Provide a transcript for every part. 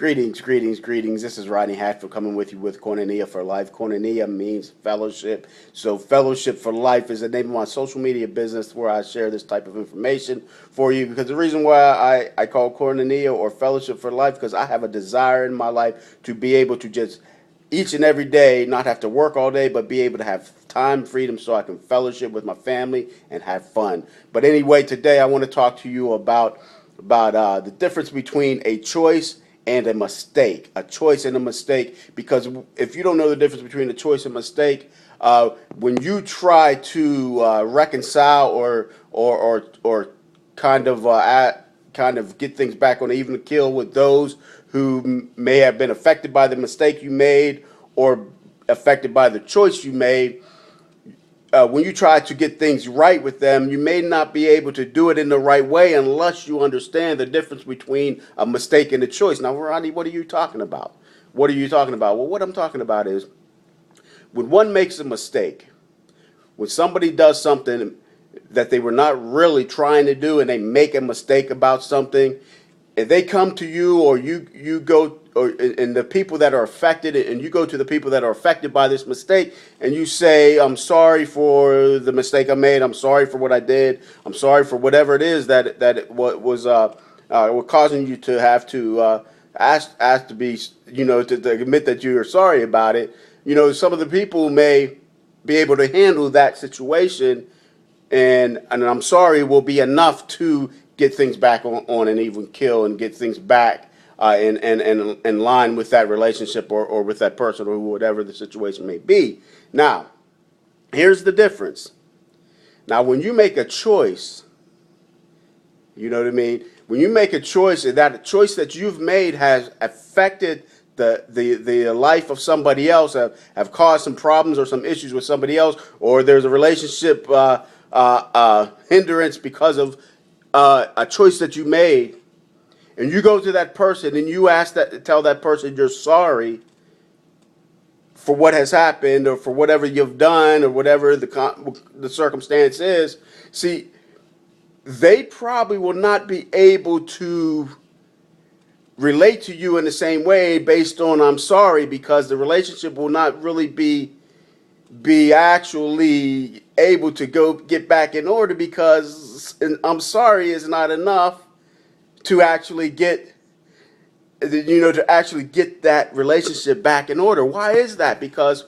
Greetings, greetings, greetings. This is Rodney Hatfield coming with you with Koinonia for Life. Koinonia means fellowship. So Fellowship for Life is the name of my social media business where I share this type of information for you. Because the reason why I call Koinonia or Fellowship for Life, because I have a desire in my life to be able to just each and every day not have to work all day, but be able to have time freedom so I can fellowship with my family and have fun. But anyway, today I want to talk to you about the difference between a choice and a mistake. A choice and a mistake, because if you don't know the difference between a choice and mistake, when you try to reconcile or kind of get things back on an even keel with those who may have been affected by the mistake you made or affected by the choice you made, when you try to get things right with them, you may not be able to do it in the right way unless you understand the difference between a mistake and a choice. Now, Ronnie, what are you talking about? What are you talking about? Well, what I'm talking about is when one makes a mistake, when somebody does something that they were not really trying to do and they make a mistake about something, if they come to you or you go and the people that are affected, and you go to the people that are affected by this mistake and you say, I'm sorry for the mistake I made, I'm sorry for what I did, I'm sorry for whatever it is that was causing you to have to ask to be, to admit that you are sorry about it. Some of the people may be able to handle that situation, and I'm sorry will be enough to get things back on an even keel and get things back in line with that relationship or with that person or whatever the situation may be. Now, here's the difference. Now, when you make a choice, you know what I mean? When you make a choice, and that choice that you've made has affected the life of somebody else, have caused some problems or some issues with somebody else, or there's a relationship hindrance because of a choice that you made, and you go to that person and you tell that person you're sorry for what has happened or for whatever you've done or whatever the circumstance is, see, they probably will not be able to relate to you in the same way based on I'm sorry, because the relationship will not really be actually able to get back in order, because I'm sorry is not enough to actually get that relationship back in order. Why is that? Because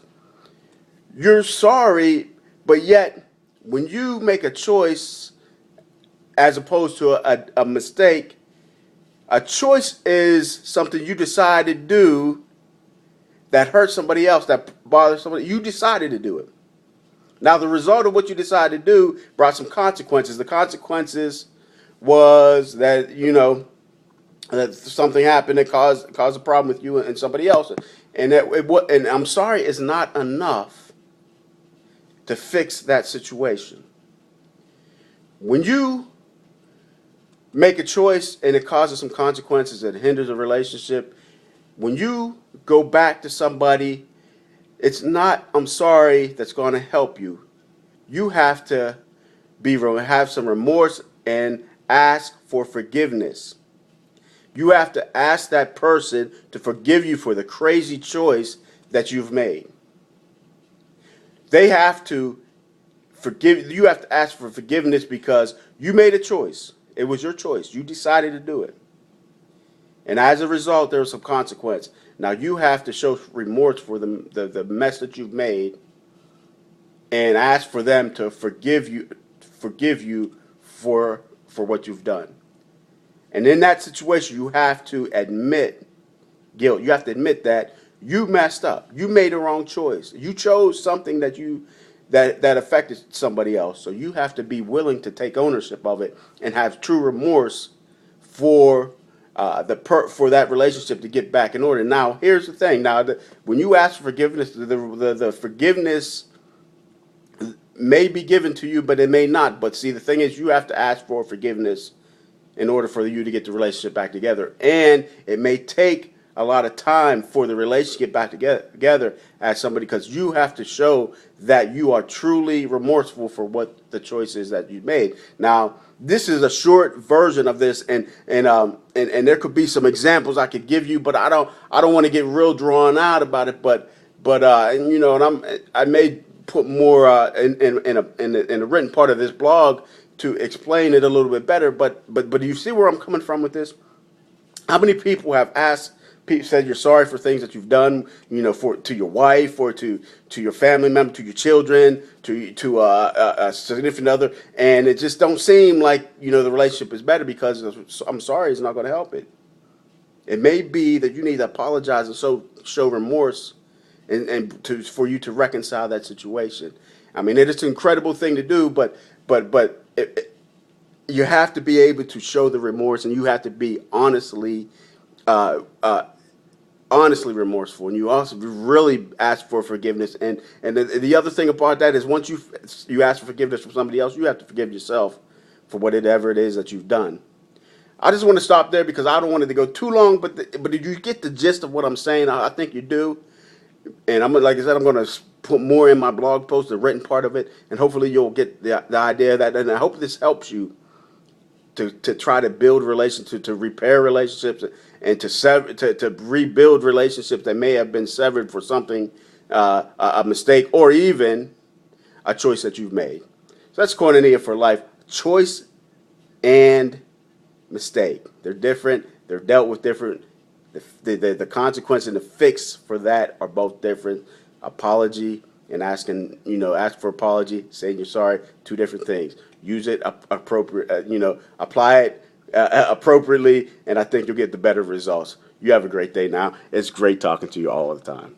you're sorry, but yet when you make a choice as opposed to a mistake, a choice is something you decide to do that hurts somebody else, that bothers somebody. You decided to do it. Now, the result of what you decided to do brought some consequences. The consequences was that, that something happened that caused a problem with you and somebody else. And I'm sorry is not enough to fix that situation. When you make a choice and it causes some consequences that hinders a relationship, when you go back to somebody, it's not I'm sorry that's going to help you. You have to have some remorse and ask for forgiveness. You have to ask that person to forgive you for the crazy choice that you've made. They have to forgive. You have to ask for forgiveness because you made a choice. It was your choice. You decided to do it. And as a result, there was some consequence. Now you have to show remorse for the mess that you've made and ask for them to forgive you for what you've done. And in that situation, you have to admit guilt. You have to admit that you messed up. You made a wrong choice. You chose something that affected somebody else. So you have to be willing to take ownership of it and have true remorse for that relationship to get back in order. Now, here's the thing. Now, when you ask for forgiveness, the forgiveness may be given to you, but it may not. But see, the thing is, you have to ask for forgiveness in order for you to get the relationship back together. And it may take a lot of time for the relationship back together as somebody, because you have to show that you are truly remorseful for what the choice is that you made. Now, this is a short version of this, and there could be some examples I could give you, but I don't want to get real drawn out about it. But and you know, and I may put more in the written part of this blog to explain it a little bit better. But do you see where I'm coming from with this? How many people have asked, said you're sorry for things that you've done, you know, to your wife or to your family member, to your children, to a significant other, and it just don't seem like, you know, the relationship is better because I'm sorry is not going to help it. It may be that you need to apologize and show remorse, for you to reconcile that situation. I mean, it is an incredible thing to do, but you have to be able to show the remorse, and you have to be uh, uh, honestly remorseful, and you also really ask for forgiveness. And the other thing about that is once you ask for forgiveness from somebody else, you have to forgive yourself for whatever it is that you've done. I just want to stop there because I don't want it to go too long. But did you get the gist of what I'm saying? I think you do. And like I said, I'm going to put more in my blog post, the written part of it, and hopefully you'll get the idea of that. And I hope this helps you to try to build relationships, to repair relationships, and to rebuild relationships that may have been severed for something, a mistake, or even a choice that you've made. So that's Koinonia for life. Choice and mistake. They're different. They're dealt with different. The consequence and the fix for that are both different. Apology and ask for apology, saying you're sorry, two different things. Use it appropriate, apply it appropriately, and I think you'll get the better results. You have a great day now. It's great talking to you all the time.